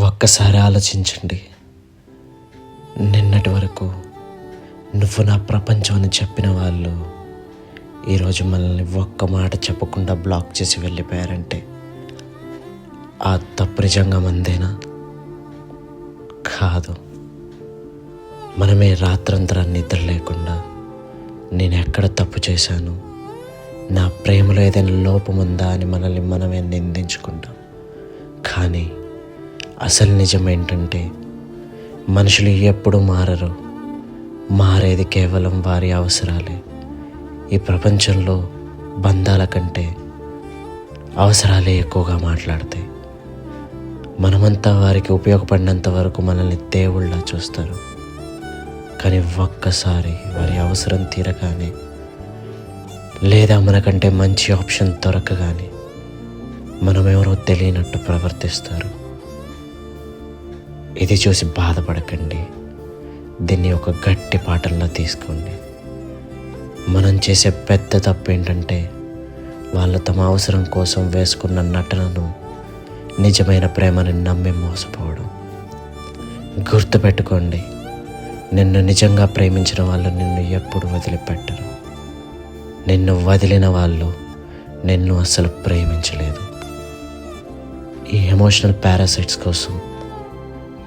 ఒక్కసారి ఆలోచించండి. నిన్నటి వరకు నువ్వు నా ప్రపంచం అని చెప్పిన వాళ్ళు ఈరోజు మనల్ని ఒక్క మాట చెప్పకుండా బ్లాక్ చేసి వెళ్ళిపోయారంటే ఆ తప్పు నిజంగా మందేనా? కాదు. మనమే రాత్రంతరా నిద్ర లేకుండా నేను ఎక్కడ తప్పు చేశాను, నా ప్రేమలో ఏదైనా లోపం ఉందా అని మనల్ని మనమే నిందించుకుంటాం. కానీ అసలు నిజం ఏంటంటే మనుషులు ఎప్పుడు మారరు. మారేది కేవలం వారి అవసరాలే. ఈ ప్రపంచంలో బంధాల కంటే అవసరాలే ఎక్కువగా మాట్లాడతాయి. మనమంతా వారికి ఉపయోగపడినంత వరకు మనల్ని దేవుళ్ళ చూస్తారు. కానీ ఒక్కసారి వారి అవసరం తీరగానే లేదా మనకంటే మంచి ఆప్షన్ దొరకగానే మనమెవరో తెలియనట్టు ప్రవర్తిస్తారు. ఇది చూసి బాధపడకండి. దీన్ని ఒక గట్టి పాఠంలా తీసుకోండి. మనం చేసే పెద్ద తప్పు ఏంటంటే వాళ్ళు తమ అవసరం కోసం వేసుకున్న నటనను నిజమైన ప్రేమని నమ్మి మోసపోవడం. గుర్తుపెట్టుకోండి, నిన్ను నిజంగా ప్రేమించిన వాళ్ళు నిన్ను ఎప్పుడు వదిలిపెట్టరు. నిన్ను వదిలిన వాళ్ళు నిన్ను అస్సలు ప్రేమించలేదు. ఈ ఎమోషనల్ పారాసైట్స్ కోసం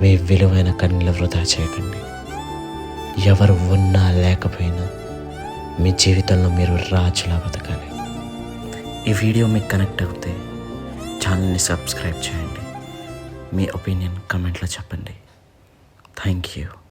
మీ విలువైన కన్నీళ్ళు వృధా చేయకండి. ఎవరు ఉన్నా లేకపోయినా మీ జీవితంలో మీరు రాజులా బతకాలి. ఈ వీడియో మీకు కనెక్ట్ అవుతే ఛానల్ని సబ్స్క్రైబ్ చేయండి. మీ ఒపీనియన్ కమెంట్లో చెప్పండి. Thank you.